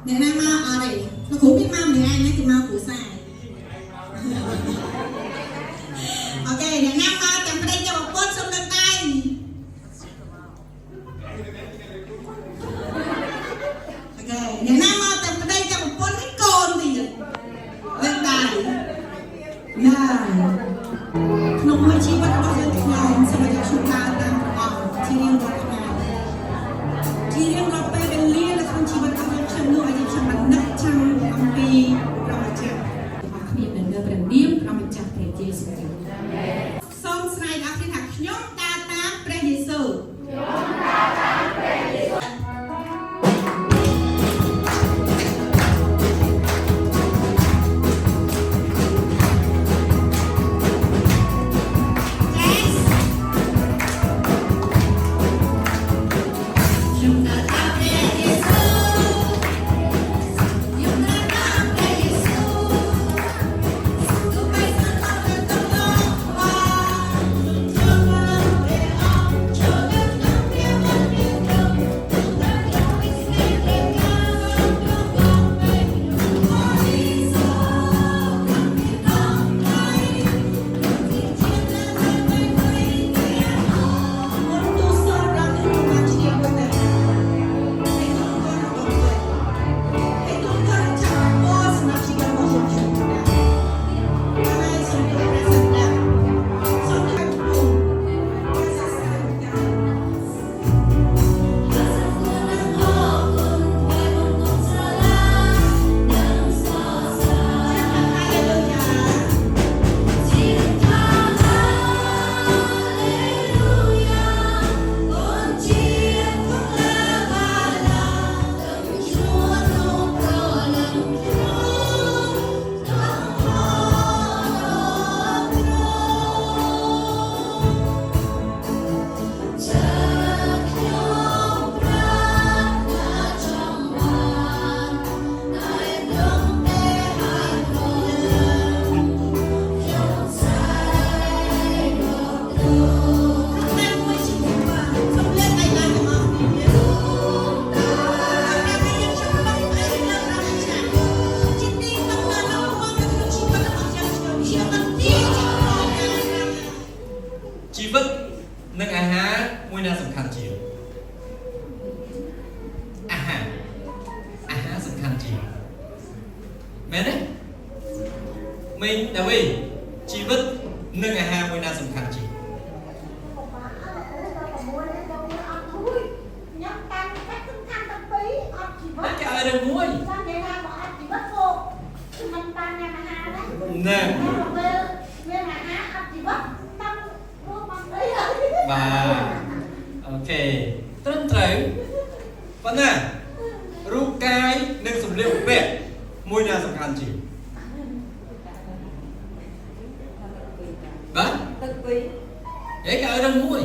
để nay mau ở đây nó cũng biết mau thì ai nhé thì mau của xài ok để nay mau chẳng phải đây cho một con xong lên tay ok để nay mau chẳng phải đây cho một con cái côn gì lên tay này nông hội chi bắt đầu từ ngày sẽ được chúng ta đang chi riêng của ngày chi riêngเราไปเป็นเลี้ยงและทำชีวิตของฉันด้วยที่ฉันมันนักจังอัมพีเรามาจากมาขมิ้นเดินเดินเลี้ยงเรามาจากพระเยซูทรงสายอาคิทักยงตาตาพระเยซูชีวิตนึ่งอาหารมวยน่าสำคัญจริงอาหารสำคัญจริงแม่เนี่ยmình là vìชีวิตนึ่งอาหารมวยน่าสำคัญจริงนั่นจะอะไรมวยเนี่ยvà ok tên trời vẫn nè rú cái nên sủng liệu bẹt môi nhà sủng khăn chỉ đó vậy cả ở đâu môi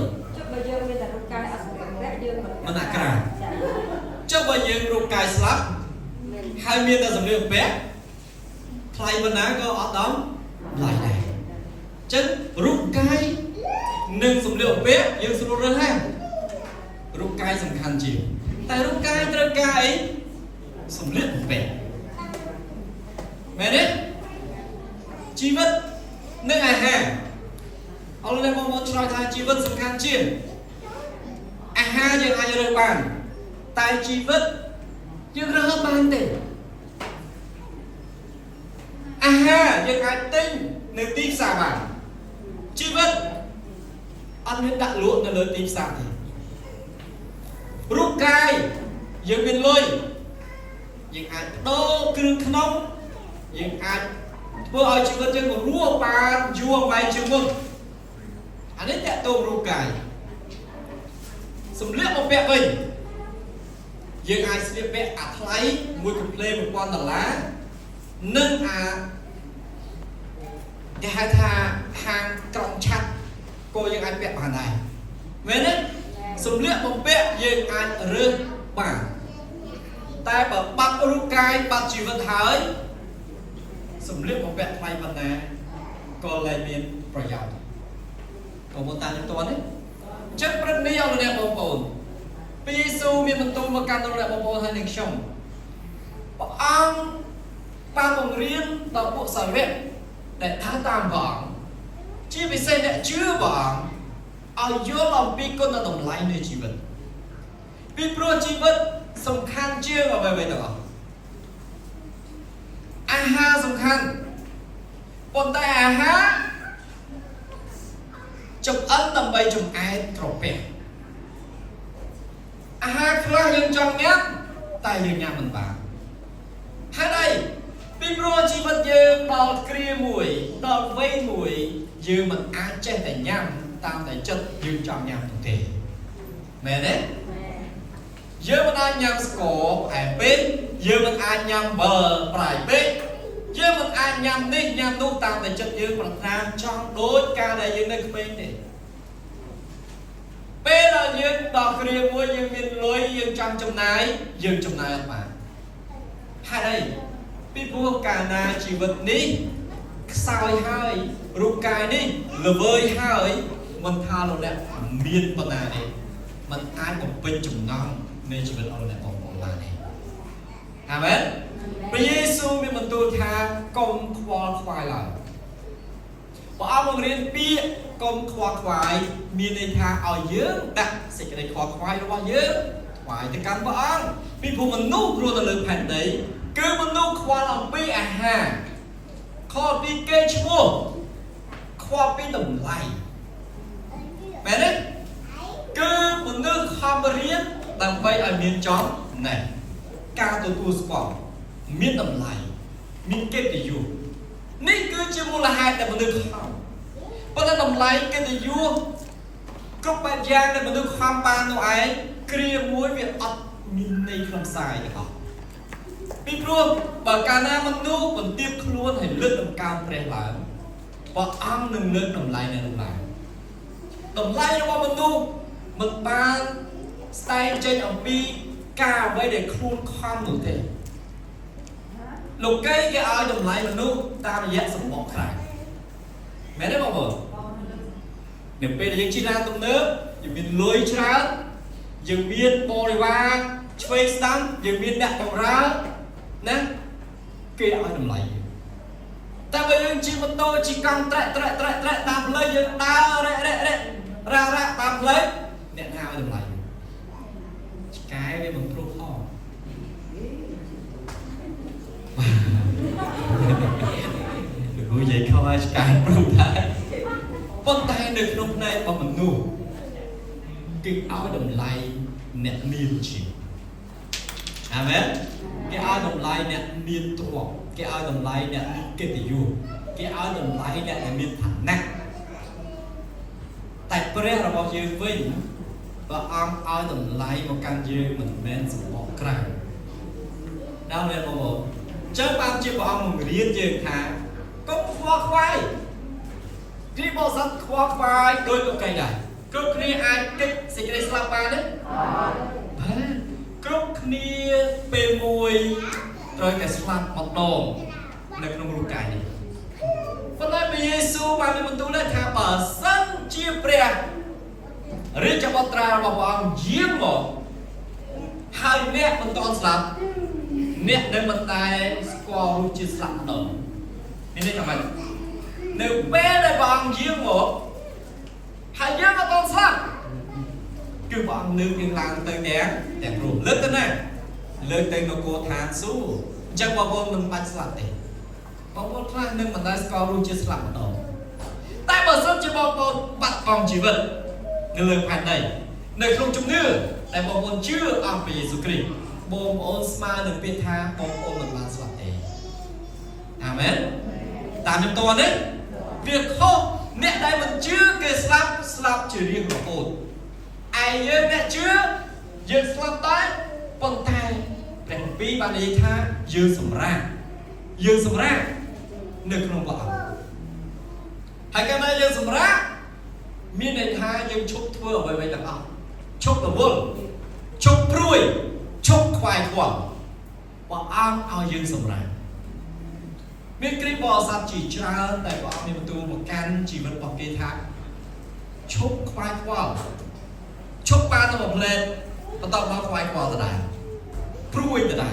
mà nãy cả cho bây giờ rú cái slap hai miền là sủng liệu bẹt thay bên ná có ở đó lại này chân rú cái nên sủng liệu bẹt nhưng sủng liệu ha rú cái sủng khăn chỉ tại rú cái trơ cái sủng liệu bẹt mẹ đấy chi vật nên ai ha ông lên mong muốn try thay chi vật sủng khăn chiên ha nhưng ai rơi bàn tại chi vật nhưng rơi bàn tiền ha nhưng ai tinh nên tim xả bàn chi vật ăn những đạn lụa nó lớn tim xả thì rút cay nhưng bên lôi nhưng ai đô cưng nông nhưng ai vừa ở chữ vật chân của rùa bàn vuông vài chữ mực anh ấy chạy tôm rút cay sầm liếc một bẹ mình nhưng ai sẽ bẹ ạt lấy mùi cục lê một con tờ lá nâng cái hai thà hàng trọng chặt côยัง ai bẹ bàn này vậy đấy sầm liếc một bẹ nhưng ai rơi bàn tay bảo bắt rút cay bắt chỉ vật hái sầm liếc một bẹ thay bàn này còn lại miềnประหยัดcòn một tay những toán đấy chất rất nhiều là đẹp bông bồn pi su miền bông tu mà can là đẹp bông bồn hay nền sông ông ban bằng riêng tàu bộ sản vệ để thá tam vọng chỉ vì xe đã chưa vọng ở giữa lòng bi con là đồng lại nơi chỉ vật vì pro chỉ vật sông khăn chưa vào về đó aha sông khăn còn tại aha chụp ấn tầm bay chụp ai trộn bè aha khá dân trong nhé tại dân nhà mình bạn hai đây vì pro chỉ vật dương đo kia mùi đo vây mùi dương mình ai trên tại nhằm tam tại chất dương trong nhằm thực thể mẹ đấy dương mình ai nhằm cổ hải bên dương mình ai nhằm bờ phải bên dương mình ai nhằm đi nhằm tu tam tại chất dương mình ra trong đối ca này dương đây bên này bên là dương đo kia mùi dương miền lối dương trong này mà hai đây vì vua cả na chỉ vật ní sao hai rụt cài ní lừa vơi hai mình tha luôn đẹp miên phần nào này mình ai cũng bên chủng ngon nên chỉ vật ông lại một là này amen Chúa Giêsu mình tu tha công khoai lại và ông riêng bia công khoai miên này tha ở dưới đặt sẽ cái này khoai nó bao dưới khoai thì căn vợ ông vì phụ mình núp luôn là lực phản đấy cứ mình núp khoai lòng bi ha kho bi kê chúa kho bi tầm lại mẹ đấy cứ mình núp kho bờ riêng tầm bay ở miền chó này cao từ tu sport miền tầm lại miền kê thì dù ní cứ chỉ muốn là haiแต่mình núp khôngเพราะtầm lại kê thì dù cốc bát giang để mình núp không ban đâu ấy kia muối việc ấp miền này không sai được không vì pro bà cả na mình nu mình tiếp luôn hay lướt tầm cao trên lại và âm đừng lướt tầm lại nó qua mình nu mình ban style trên ở pi cao với để khuôn khoan nổi thế lục cái ai tầm lại mình nu ta là dễ sụp bọt lại mẹ đấy bao giờ nếu bây giờ chỉ ra tầm nước thì mình lôi ra dừng biên bò đi qua chơi sắm dừng biên đặt đầu ra nè kia ai đầm lại ta bây giờ chỉ một tôi chỉ cần trẹ tam lấy dừng ta ra tam lấy nè nào đầm lại cái đây mình pro ho đừng có vậy không ai cái pro tay con tay được lúc này mà mình ngu cái áo đầm lại nè miên chịu amen cái áo đầm lại nè miên tuột cái áo đầm lại nè cái tỷ dụ cái áo đầm lại nè là miên thẳng nặng tại pre là bao nhiêu với và áo đầm lại một căn dư mình men sự bỏ cày đâu lên một chớ ban chỉ bảo một người điên dư thà có khoai khi bao sắt khoai đôi con cây này cướp kia ai kích sẽ cái slap ba đấy cướp kia bề mùi rồi cái slap một đồ được nông lục cải này phần này bị Giêsu ban mình tu lên thả bờ sân chia bè riêng cho bọn tra bảo ông giếm một hai nét mình toàn slap nét đến mình tay squat chia slap đồ nên đây là mình nếu bé đây bảo ông giếm một hai đứa mà con sao cứ bọn lương yên lặng tới đẻ rủ lướt tới này lướt tới nó cô thang su chẳng bao bọn mình bắt sẵn thì bọn bọn ra nên mình đã có luôn chưa sẵn đâu tại bởi sân chỉ bọn bọn bắt vòng chỉ vật nên lương phản này nơi không chung nữa tại bọn bọn chưa ông về Giêsu Christ bọn bọn smart được biết tha bọn bọn mình bắt sẵn thì amen tạm nhập toàn đấy việc không nè đây mình chưa cái slap chỉ riêng của ổn ai nhớ nè chưa dương slap tới con tay để bị bạn đi tha dương sầm ra được không bảo hay cái này dương sầm ra miền này tha dương chúc thưa với vậy là không chúc là buồn chúc ruồi chúc khoai thoảng và ăn ao dương sầm ra miền kia bò sạp chỉ ra tại bọn mình tu một can chỉ vật bọc cây thang chúc khoai khoang chúc ba tao một lên và tao nó khoai khoang từ đây pruy từ đây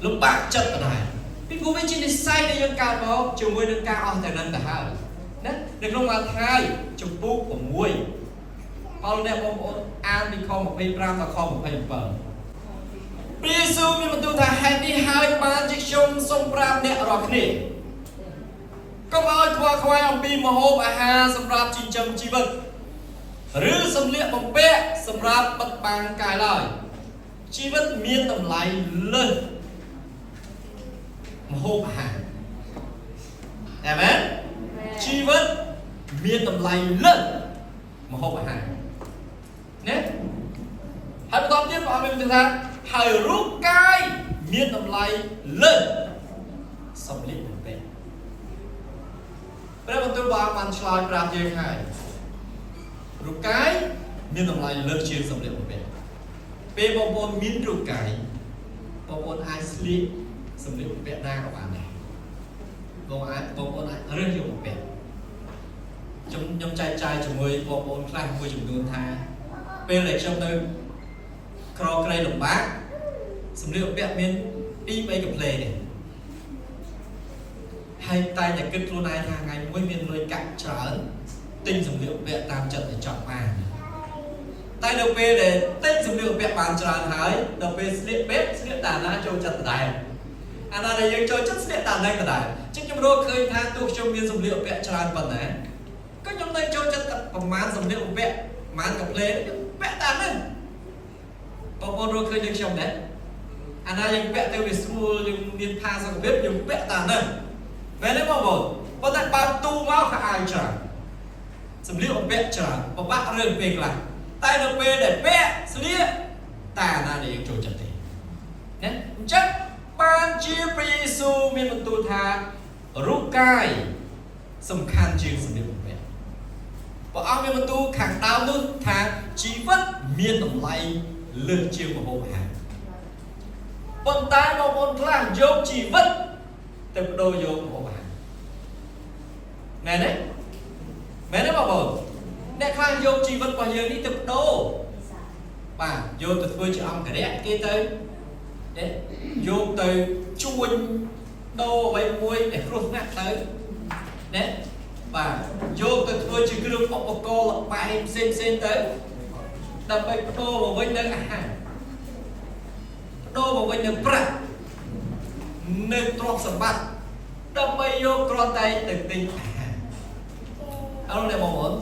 លំបាកចិត្តដែរពីព្រោះវាជានិស្ស័យដែលយើងកើតមកជាមួយនឹងការអស់តែនឹងទៅហើយណានៅក្នុងម៉ាថាយចំពោះ6ផលអ្នកបងប្អូនអានពីខ25ដល់ខ27ព្រះយេស៊ូវមានបន្ទូលថាហេតុនេះហើយបានជាខ្ញុំសូមប្រាប់អ្នករាល់គ្នាកុំឲ្យខ្វល់ខ្វាយអំពីម្ហូបអាហារសម្រាប់ចិញ្ចឹមជីវិតឬសម្លៀកបំពាក់សម្រាប់បិទបាំងកាយឡើយជីវិតមានតម្លៃលើសម្ហូបអាហារអាមែនជីវិតមានតម្លៃលើសម្ហូបអាហារណាហើយបន្តទៀតព្រះអង្គមានថាហើយរូបកាយមានតម្លៃលើសម្លៀកបំពាក់ព្រះបន្ទូលព្រះអង្គបានឆ្លើយប្រាប់យើងហើយរូបកាយមានតម្លៃលើជាងសម្លៀកបំពាក់ពេលបងប្អូនមានរូបកាយបងប្អូនអាចស្លៀកសម្លៀកបំពាក់ណាក៏បានដែរបងប្អូនអាចរើសយកបំពាក់ខ្ញុំចែកចាយជាមួយបងប្អូនខ្លះមួយចំនួនថាពេលដែលខ្ញុំនៅក្រក្រៃលំបាកសម្លៀកបំពាក់មាន 2-3 កំភ្លេនេះហើយតែតែគិតខ្លួនឯងថាថ្ងៃមួយមានលុយកាក់ច្រើនទិញសម្លៀកបំពាក់តាមចិត្តដែលចង់បានតែនៅពេលដែលទិញសម្លៀកបំពាក់បានច្រើនហើយដល់ពេលស្លៀកពេកស្លៀកតាណាចូលចិត្តដដែលអាណាដែលយើងចូលចិត្តស្លៀកតាណាដដែលអញ្ចឹងខ្ញុំរកឃើញថាទោះខ្ញុំមានសម្លៀកបំពាក់ច្រើនប៉ុណ្ណាក៏ខ្ញុំនៅចូលចិត្តប្រមាណសម្លៀកបំពាក់ប្រមាណកំភ្លេខ្ញុំពាក់តាមហ្នឹងបងប្អូនរកឃើញដូចខ្ញុំដែរអាណាយើងពាក់ទៅវាស្រួលយើងមានផាសុខភាពយើងពាក់តាមហ្នឹងមែនទេបងប្អូនប៉ុន្តែបើទូមកខោអាវច្រើនសម្លៀកបំពាក់ច្រើនពិបាករឿងពេលខ្លះតែនៅពេលដែលពាក់ស្លៀកតាណាដែលយើងចូលចិត្តទេណាអញ្ចឹងបានជាព្រះយេស៊ូវមានបន្ទូលថារូបកាយសំខាន់ជាងសម្លៀកបំពាក់ព្រះអង្គមានបន្ទូលខាងដើមនោះថាជីវិតមានតម្លៃលើសជាងម្ហូបអាហារប៉ុន្តែបងប្អូនខ្លះយកជីវិតទៅបដូរយកម្ហូបអាហារមែនទេមែនទេបងប្អូនអ្នកខ្លះយកជីវិតរបស់យើងនេះទៅបដូរបាទយកទៅធ្វើជាអង្គរៈគេទៅយកទៅជួញដូរអ្វីមួយដែលគ្រោះថ្នាក់ទៅណាបាទយកទៅធ្វើជាគ្រឿងឧបករណ៍លបែងផ្សេងទៅដើម្បីបដូរមកវិញនៅអាហារបដូរមកវិញនៅប្រាក់នៅទ្រព្យសម្បត្តិដើម្បីយកគ្រាន់តែទៅទិញអាហារអរអ្នកបងប្អូន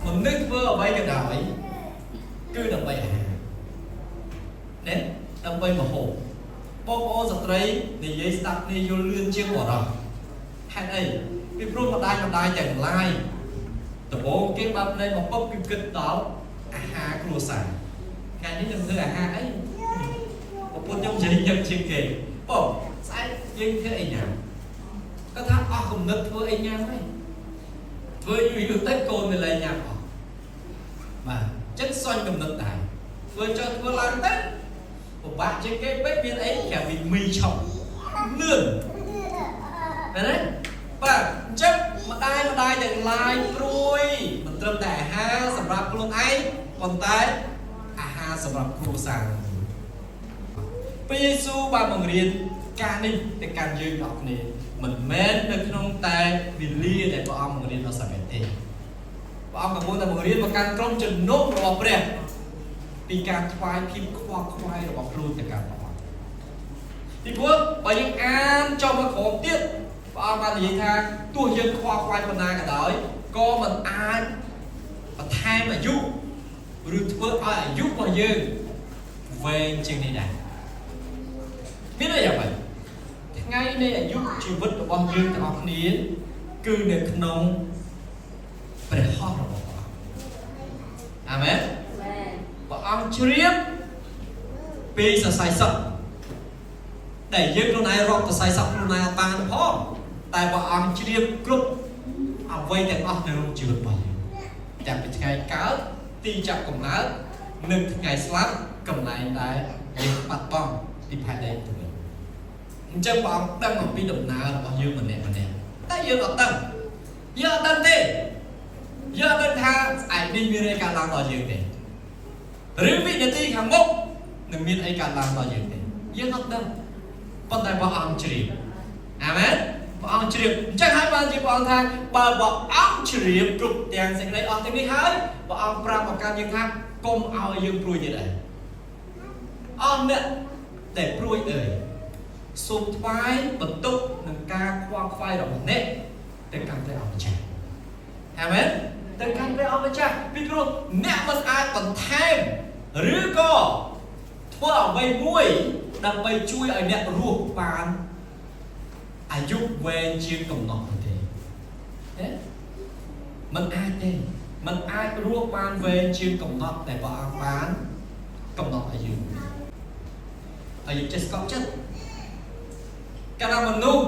មនុស្សធ្វើអ្វីក៏ដោយគឺដើម្បីអាហារណាដើម្បីម្ហូបបងប្អូនស្ត្រីនិយាយស្ដាប់គ្នាយល់លឿនជាងបរិសុទ្ធហេតុអីពីព្រោះម្ដាយទាំងឡាយដំបូងគេបាត់នៃមកពុកគឺគិតដល់អាហារគ្រួសារថ្ងៃនេះខ្ញុំធ្វើអាហារអីប្រពន្ធខ្ញុំនិយាយជាងគេបងស្អែកយើងធ្វើអីញ៉ាំគាត់ថាអស់គំនិតធ្វើអីញ៉ាំហើយធ្វើយូរទៅកូនវាលែងញ៉ាំអស់បាទចិត្តសុញគំនិតដែរធ្វើចុះធ្វើឡើងទៅពិបាកជាងគេពេកមានអីគេវិមីឆប់លឿនមែនទេបាទអញ្ចឹងម្ដាយទាំងឡាយព្រួយមិនត្រឹមតែអាហារសម្រាប់ខ្លួនឯងប៉ុន្តែអាហារសម្រាប់គ្រួសារព្រះយេស៊ូវបានបង្រៀនការនេះទៅកាន់យើងទាំងអស់គ្នាមិនមែននៅក្នុងតែវេលាដែលព្រះអង្គបង្រៀនដល់សាមគ្គីទេព្រះអង្គកំពុងតែបង្រៀនមកកាន់ក្រុមជំនុំរបស់ព្រះពីការថ្វាយភាពខ្វល់ខ្វាយរបស់ខ្លួនទៅកាន់ព្រះអង្គពីព្រោះបើយើងអានចុះមកក្រោមទៀតព្រះអង្គបាននិយាយថាទោះយើងខ្វល់ខ្វាយប៉ុណ្ណាក៏ដោយក៏មិនអាចបន្ថែមអាយុឬធ្វើឲ្យអាយុរបស់យើងវែងជាងនេះដែរមានន័យយ៉ាងម៉េចថ្ងៃនៃអាយុជីវិតរបស់យើងទាំងអស់គ្នាគឺនៅក្នុងព្រះហស្ថរបស់ព្រះអង្គអាមែនព្រះអង្គជ្រាបពីសរសៃសក់ដែលយើងខ្លួនឯងរកសរសៃសក់ខ្លួនឯងអត់បានផងតែព្រះអង្គជ្រាបគ្រប់អ្វីទាំងអស់នៅក្នុងជីវិតរបស់យើងចាប់ពីថ្ងៃកើតទីចាប់កំណើតនិងថ្ងៃស្លាប់កន្លែងដែលយើងបាត់បង់ពីផែនដីទៅវិញអញ្ចឹងព្រះអង្គដឹងអំពីដំណើររបស់យើងម្នាក់តែយើងអត់ដឹងទេយើងអត់ដឹងថាស្អែកនេះមានអីកើតឡើងដល់យើងទេឬវិនាទីខាងមុខនឹងមានអីកើតឡើងដល់យើងទេយើងអត់ដឹង ប៉ុន្តែព្រះអង្គជ្រាបអាមែនព្រះអង្គជ្រាបអញ្ចឹងហើយបានជាព្រះអង្គថាបើព្រះអង្គជ្រាបគ្រប់ទាំងសេចក្តីអស់ទាំងនេះហើយព្រះអង្គប្រាប់មកកាន់យើងថាកុំឲ្យយើងព្រួយទៀតឯងអស់អ្នកដែលព្រួយអើយសូមថ្វាយបន្ទុកនឹងការខ្វល់ខ្វាយរបស់អ្នកទៅកាន់ព្រះអង្គម្ចាស់អាមែនទៅកាន់ព្រះអង្គម្ចាស់ពីព្រោះអ្នកមិនអាចបន្ថែមឬក៏ធ្វើអ្វីមួយដើម្បីជួយឲ្យអ្នករស់បានអាយុវែងជាងកំណត់ទេมันអាចទេมันអាចរស់បានវែងជាងកំណត់តែព្រះអង្គបានកំណត់អាយុហើយយើងចេះស្កប់ចិត្តកាលណាមនុស្ស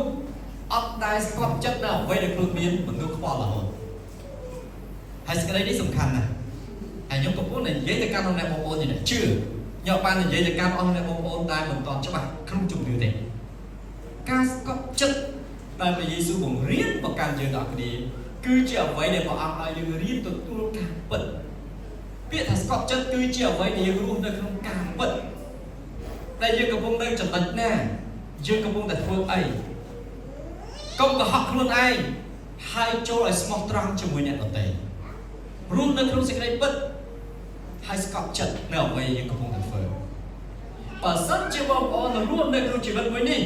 អត់ដែលស្កប់ចិត្តនៅអ្វីដែលខ្លួនមានមនុស្សខ្វល់រហូតហើយសេចក្តីនេះសំខាន់ណាស់ហើយខ្ញុំកំពុងតែនិយាយទៅកាន់អ្នកបងប្អូននេះជឿខ្ញុំបាននិយាយទៅកាន់អស់អ្នកបងប្អូនដែលមិនទាន់ច្បាស់ក្នុងជំនឿទេការស្កប់ចិត្តដែលព្រះយេស៊ូវបង្រៀនមកកាន់យើងដល់គ្នាគឺជាអ្វីដែលព្រះអង្គឲ្យយើងរៀនទទួលការពិតពាក្យថាស្កប់ចិត្តគឺជាអ្វីដែលយើងរស់នៅក្នុងការពិតដែលយើងកំពុងនៅចំណុចណាយើងកំពុងតែធ្វើអីកុំកុហកខ្លួនឯងហើយចូលឲ្យស្មោះត្រង់ជាមួយអ្នកដទៃរស់នៅក្នុងសេចក្តីពិតហើយស្កប់ចិត្តនៅអ្វីយើងកំពុងតែធ្វើបើសិនជាបងប្អូនរស់នៅក្នុងជីវិតមួយនេះ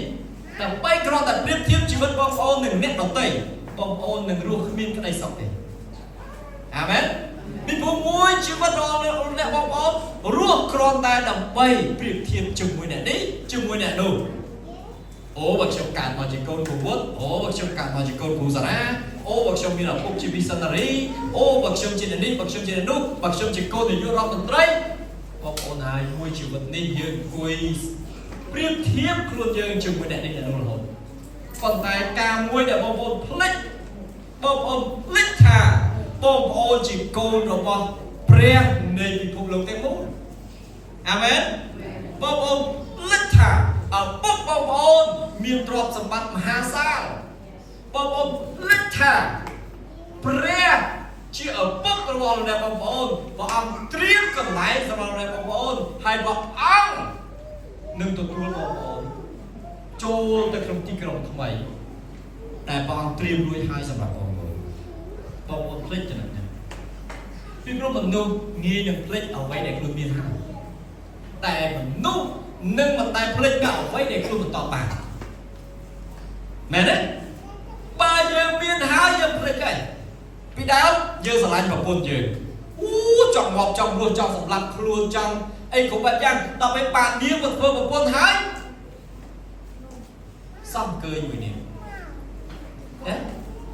ដើម្បីគ្រាន់តែប្រៀបធៀបជីវិតបងប្អូននឹងអ្នកដទៃបងប្អូននឹងរស់គ្មានក្តីសុខទេអាមែនពីព្រោះមួយជីវិតរបស់អ្នកបងប្អូនរស់គ្រាន់តែដើម្បីប្រៀបធៀបជាមួយអ្នកនេះជាមួយអ្នកនោះអូបើខ្ញុំកើតមកជាកូនគ្រូវត្តអូបើខ្ញុំកើតមកជាកូនគ្រូសាលាអូបើខ្ញុំមានឪពុកជាវិសនារីអូបើខ្ញុំជានេះបើខ្ញុំជានោះបើខ្ញុំជាកូននាយករដ្ឋមន្ត្រីបងប្អូនហើយមួយជីវិតនេះយើងអង្គុយប្រៀបធៀបខ្លួនយើងជាមួយអ្នកនេះអ្នកនោះរហូតប៉ុន្តែការមួយដែលបងប្អូនភ្លេចបងប្អូនភ្លេចថាបងប្អូនជាកូនរបស់ព្រះនៃពិភពលោកទាំងមូលអាមែនបងប្អូនភ្លេចថាឪពុកបងប្អូនមានទ្រព្យសម្បត្តិមហាសាលបងប្អូនភ្លេចថាព្រះជាឪពុករបស់អ្នកបងប្អូនព្រះអង្គត្រៀមកន្លែងសម្រាប់អ្នកបងប្អូនហើយព្រះអង្គនឹងទទួលបងប្អូនចូលទៅក្នុងទីក្រុងថ្មីដែលព្រះអង្គត្រៀមរួចហើយសម្រាប់បងប្អូនភ្លេចចំណុចនេះពីព្រោះមនុស្សងាយនឹងភ្លេចអ្វីដែលខ្លួនមានហើយតែមនុស្សនឹងមិនតែភ្លេចនៅអ្វីដែលខ្លួនបន្តបានមែនទេបើយើងមានហើយយើងភ្លេចហើយពីដើមយើងស្រឡាញ់ប្រពន្ធយើងចង់ងាប់ចង់រស់ចង់សម្លាប់ខ្លួនចង់អីគ្រប់បែបយ៉ាងដល់ពេលបាននាងមកធ្វើប្រពន្ធហើយសំកើយមួយនេះ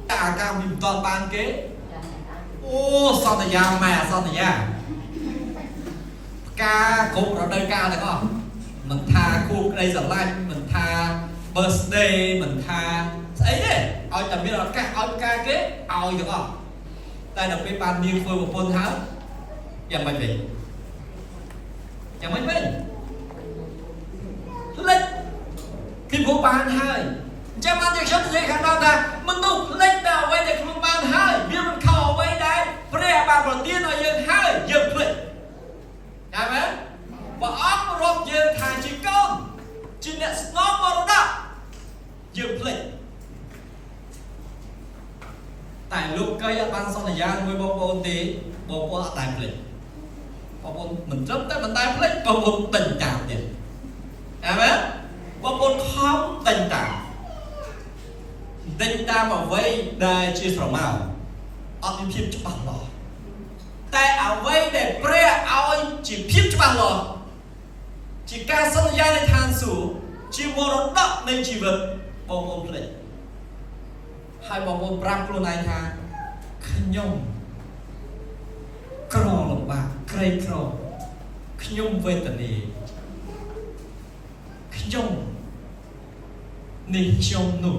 តែអាការមានបន្តបានគេអូសន្យាម៉ែសន្យាការគ្រប់រដូវកាលទាំងអស់មិនថាគូក្តីស្រឡាញ់មិនថា birthday មិនថាស្អីទេឲ្យតែមានឱកាសឲ្យការគេឲ្យទាំងអស់តែដល់ពេលបាននាងធ្វើប្រពន្ធហើយយ៉ាងម៉េចវិញយ៉ាងម៉េចវិញភ្លេចពីព្រោះបានហើយអញ្ចឹងបានយើងខ្ញុំនិយាយខាងដល់ថាមនុស្សភ្លេចតែអ្វីដែលខ្លួនបានហើយវាមិនខុសអ្វីដែលព្រះបានប្រទានឲ្យយើងហើយយើងភ្លេចអាមែនព្រះអង្គរាប់យើងថាជាកូនជាអ្នកស្នងមរតកយើងភ្លេចតែលោកកៃអត់បានសន្យាជាមួយបងប្អូនទេបងប្អូនអត់តែភ្លេចបងប្អូនមិនត្រឹមតែមិនតែភ្លេចបងប្អូនដេញតាមទៀតអាមែនបងប្អូនខំដេញតាមអ្វីដែលជាស្រមោលអត់មានភាពច្បាស់លាស់តែអ្វីដែលព្រះឲ្យជាភាពច្បាស់លាស់ជាការសន្យានៃឋានសួគ៌ជាមរតកនៃជីវិតបងប្អូនភ្លេចហើយបងប្អូនប្រាប់ខ្លួនឯងថាខ្ញុំក្រលំបាកក្រីក្រខ្ញុំវេទនាខ្ញុំនេះខ្ញុំនោះ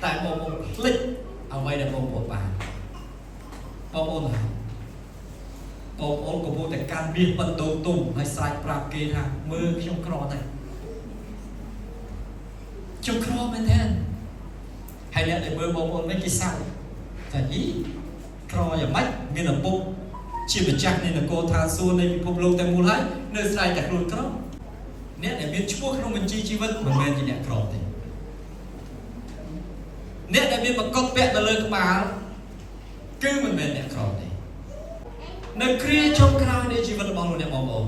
តែបងប្អូនភ្លេចអ្វីដែលបងប្អូនបានបងប្អូនកំពុងតែកាន់មាសបន្ទោទុំហើយស្រែកប្រាប់គេថាមើលខ្ញុំក្រតែខ្ញុំក្រមែនទេហើយអ្នកដែលមើលបងប្អូនវិញគេសើចថាយីក្រយ៉ាងម៉េចមានឪពុកជាម្ចាស់នៃនគរឋានសួគ៌នៃពិភពលោកទាំងមូលហើយនៅស្រែកតែខ្លួនក្រ អ្នកដែលមានឈ្មោះក្នុងបញ្ជីជីវិតមិនមែនជាអ្នកក្រទេអ្នកដែលមានមកុដពាក់នៅលើក្បាលគឺមិនមែនអ្នកក្រទេនៅគ្រាចុងក្រោយនៃជីវិតរបស់លោកអ្នកបងប្អូន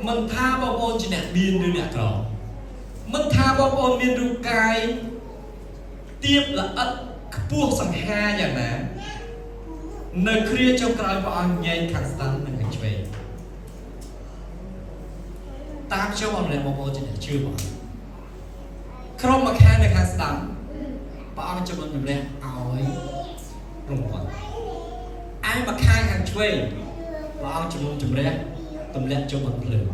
មិនថាបងប្អូនជាអ្នកមានឬអ្នកក្រមិនថាបងប្អូនមានរូបកាយទៀបល្អិតខ្ពស់សង្ហាយ៉ាងណានៅគ្រាចុងក្រោយព្រះអង្គញែកខាងស្ដាំនិងខាងឆ្វេងតាមខ្ញុំអរគុណបងប្អូនជាអ្នកជឿបងក្រុមមកខាងនៅខាងស្ដាំព្រះអង្គជំនុំជម្រះឲ្យរង្វាន់ឯមកខាងឆ្វេងព្រះអង្គជំនុំជម្រះទម្លាក់ចូលបនភ្លើង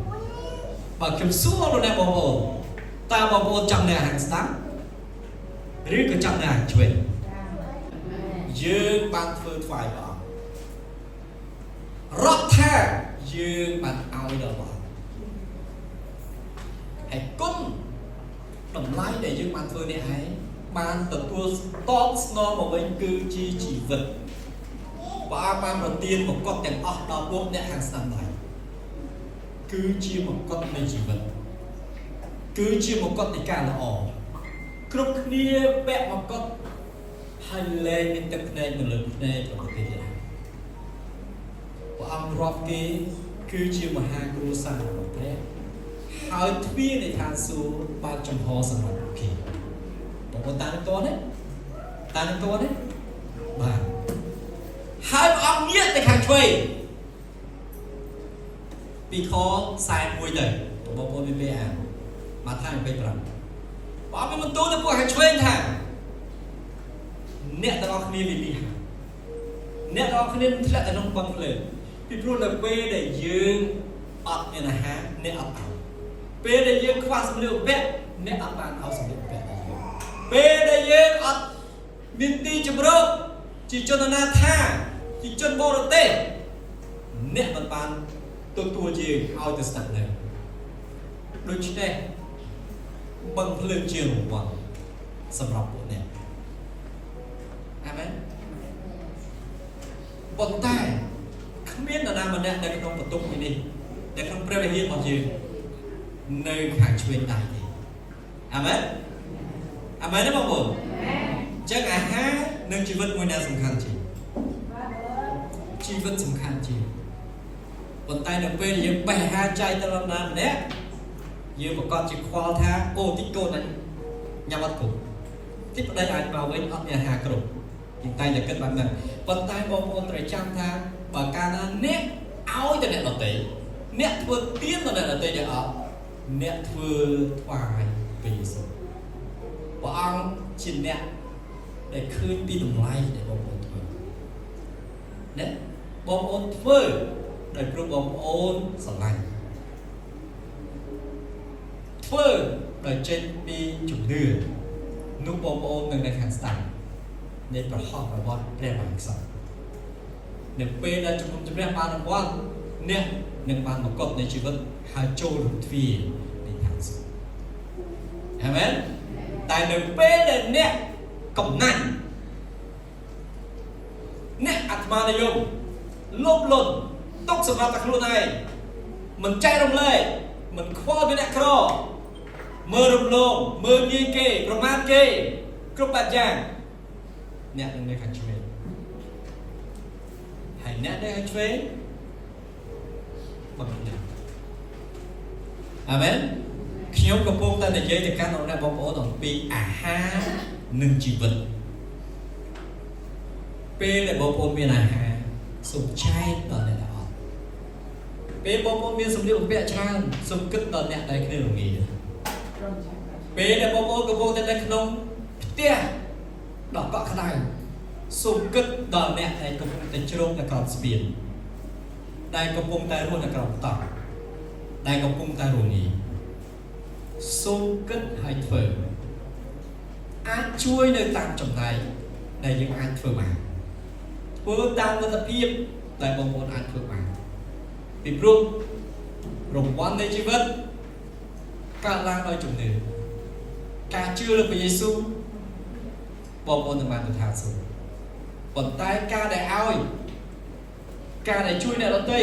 បើខ្ញុំសួរលោកអ្នកបងប្អូនតើបងប្អូនចង់នៅខាងស្ដាំឬក៏ចង់នៅខាងឆ្វេងយើងបានធ្វើថ្វាយព្រះអង្គរាប់ថាយើងបានឲ្យដល់ព្រះអង្គហើយគុណតម្លៃដែលយើងបានធ្វើនេះឯងបានទទួលតបស្នងមកវិញគឺជាជីវិតព្រះអង្គបានប្រទានមកុដទាំងអស់ដល់ពួកអ្នកខាងស្ដាំដៃគឺជាមកុដនៃជីវិតគឺជាមកុដនៃការល្អគ្រប់គ្នាពាក់មកុដហើយលែងមានទឹកភ្នែកនៅលើភ្នែករបស់គេទៀតព្រះអង្គរាប់គេគឺជាមហាគ្រួសាររបស់ព្រះហើយទ្វារនៃឋានសួគ៌បានចំហសម្រាប់ពួកគេបងប្អូនតាមតនេះបាទហើយព្រះអង្គញាក់ទៅខាងឆ្វេងពីខ41ទៅបងប្អូនមានពេលអានមកថា25ព្រះអង្គមានបន្ទូលទៅពួកខាងឆ្វេងថាអ្នកទាំងអស់គ្នាវិនិច្ឆ័យអ្នកទាំងអស់គ្នាធ្លាក់ទៅក្នុងបឹងភ្លើងពីព្រោះនៅពេលដែលយើងអត់មានអាហារអ្នកអត់ឲ្យពេលដែលយើងខ្វះសម្លៀកបំពាក់អ្នកអត់បានឲ្យសម្លៀកបំពាក់ដល់យើងពេលដែលយើងអត់មានទីជម្រកជាជនអនាថាជាជនបរទេសអ្នកមិនបានទទួលយើងឲ្យទៅស្នាក់នៅដូច្នេះបឹងភ្លើងជារង្វាន់សម្រាប់ពួកអ្នកអាមែនប៉ុន្តែគ្មាននរណាម្នាក់នៅក្នុងបន្ទប់នេះនៅក្នុងព្រះវិហាររបស់យើងនៅខាងឆ្វេងដៃទេអាមែនទេបងប្អូនចឹងអាហារនិងជីវិតមួយណាសំខាន់ជាងជីវិតសំខាន់ជាងប៉ុន្តែនៅពេលយើងបេះអាហារចែកទៅដល់ណាម្នាក់យើងប្រកាសជាខ្វល់ថាអូតិចកូនហ្នឹងញ៉ាំអត់គ្រប់តិចប្តីអាចមកវិញអត់មានអាហារគ្រប់យើងតែងតែគិតបែបហ្នឹងប៉ុន្តែបងប្អូនត្រូវចាំថាបើកាលណាអ្នកឲ្យទៅអ្នកដទៃអ្នកធ្វើទានទៅអ្នកដទៃទៅអត់អ្នកធ្វើថ្វាយព្រះយេស៊ូវព្រះអង្គជាអ្នកដែលឃើញពីតម្លៃដែលបងប្អូនធ្វើណាបងប្អូនធ្វើដោយព្រោះបងប្អូនស្រឡាញ់ធ្វើដោយចេញពីជំនឿនោះបងប្អូននឹងនៅខាងស្ដាំនៃប្រហោះរបស់ព្រះមហាក្សត្រនៅពេលដែលជំនុំជម្រះបានរង្វាន់អ្នកនឹងបានមកុដនៃជីវិតហើយចូលរំទ្វារនៃឋានសួគ៌អាមែនតែនៅពេលដែលអ្នកកំណាញ់អ្នកអាត្មានិយមលោភលន់ទុកសម្រាប់តែខ្លួនឯងមិនចែករំលែកមិនខ្វល់ពីអ្នកក្រមើលរំលងមើលងាយគេប្រមាថគេគ្រប់បែបយ៉ាងអ្នកនឹងនៅខាងឆ្វេងហើយអ្នកនៅខាងឆ្វេងបងប្អូនអាមែនខ្ញុំកំពុងតែនិយាយទៅកាន់អ្នកបងប្អូនអំពីអាហារនិងជីវិតពេលដែលបងប្អូនមានអាហារសូមចែកដល់អ្នកដែលអត់ពេលបងប្អូនមានសម្លៀកបំពាក់ច្រើនសូមគិតដល់អ្នកដែលគ្មានរងាពេលដែលបងប្អូនកំពុងតែនៅក្នុងផ្ទះដល់កក់ក្ដៅសូមគិតដល់អ្នកដែលកំពុងតែជ្រងនៅក្រោមស្ពានដែលកំពុងតែរស់នៅក្រោមតក់ដែលកំពុងតែរងាសូមគិតឲ្យធ្វើអាចជួយនៅតាមចំណែកដែលយើងអាចធ្វើបានធ្វើតាមលទ្ធភាពដែលបងប្អូនអាចធ្វើបានពីព្រោះរង្វាន់នៃជីវិតកើតឡើងដោយជំនឿការជឿលើព្រះយេស៊ូវបងប្អូននឹងបានទៅឋានសួគ៌ប៉ុន្តែការដែលឲ្យការដែលជួយអ្នកដទៃ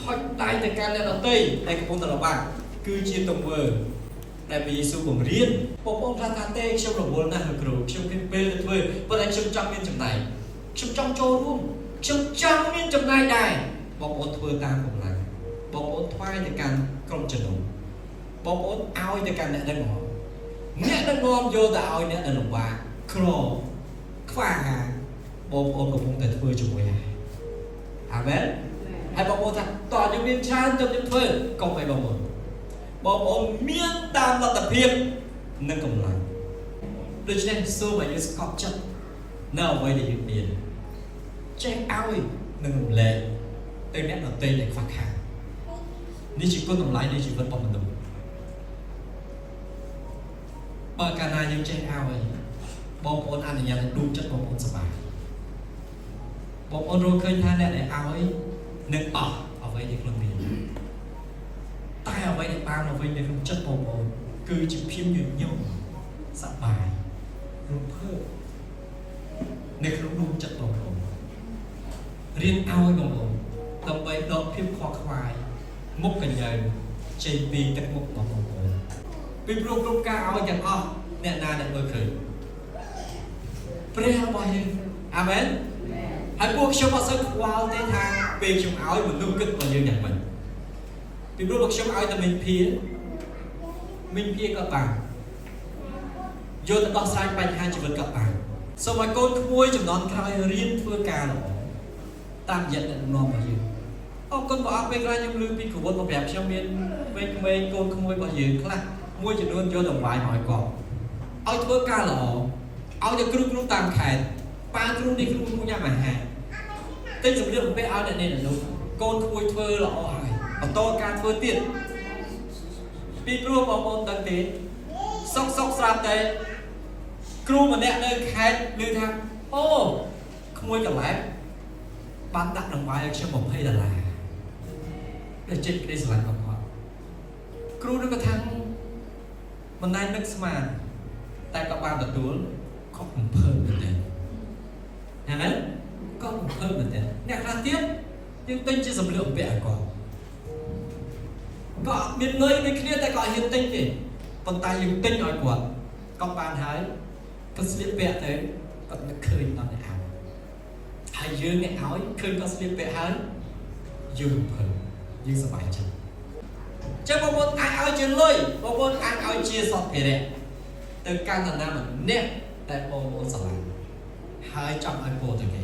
ហុចដៃទៅកាន់អ្នកដទៃដែលកំពុងតែលំបាក cứ chia tông vờ đại vì sự bổng riêng bộ bông ra thà tê trong lòng buồn đang hưởng trong cái bê là thôi và lại trong miền chấm này trong châu luôn trong miền chấm này đài bông ôn thưa ta cũng là bông ôn thoai để càng công trình đúng bông ôn ao để càng nè đang ngon vô ta ao nè đang lồng bạc cro khoa bông ôn của bông thưa chung với amen hay bông ôn thật tỏ cho miền tràn trong những thưa không phải bông ôn miên tam là tập hiệp nâng công lại đôi chân xô mà như cọp chất nào vậy để hiểu biển che áo nâng lệ tên nét là tên để phạt hàng nếu chỉ có tổng lái nếu chỉ vẫn bọc mình đúng bởi cả này những che áo ấy bông ôn ăn ở nhà thì đúng chất bông ôn sập bài bông ôn rồi khơi than để áo ấy nâng ở vậy để không biển tai ở vậy để bao ở vậy để không chất bông ôn cứ chỉ phim như nhau sập bài đúng hơn nên không đúng chất bông ôn riêng ao ấy bông ôn đồng vậy đó phim khoa khoai múc cả nhà trên vì tất múc bông ôn vì pro ca ao chẳng nè na để bơi khởi pre bao nhiêu amen hãy buộc cho bao giờ qua tới thang về trong áo mình nung kích bao nhiêu nhặt mình vì buộc trong áo ta mình phía các bạn vô ta đo sai bánh hai chỉ vật các bạn sau mà con khui chấm nón khai riêng phương ca nó tam nhận là ngon bao nhiêu con bỏ bên ra trong lưng bị của bọn bẹp trong miền bên con không mua bao nhiêu khác mua chỉ luôn cho đồng bài hỏi còn áo thưa ca là áo cho kêu tam khải ba kêu đi kêu mua nhà mà hàng tên dùng được cái áo này nên là đúng con khui thưa là hỏi ở to ca thưa tiền bị pro vào môn tăng tế sóc sạp đây kêu mà nè nơi khai lưu thang không mua cả lái bán đặt đồng bài cho một hay là để chết cái đây là còn họ kêu nó có thằng mình nay nước mà tại các bạn đặt túi có một hơn được đấy hả đấy có một hơn được đấy nhạc ra tiếp nhưng tinh chỉ dòng lượng vẽ còn có biết nơi bên kia ta gọi hiện tinh thì còn ta dùng tinh nói của các bạn hãy có slip vẽ thế còn nó khơi nó để áo hãy dương cái áo khơi có slip vẽ hãy dương hơn dương sờ bài chân chứ một môn ai áo chưa lôi một môn ai áo chia sọt thế đấy từ căn thằng nam mà nè tại một môn sờ lại hai trăm anh vô từ cái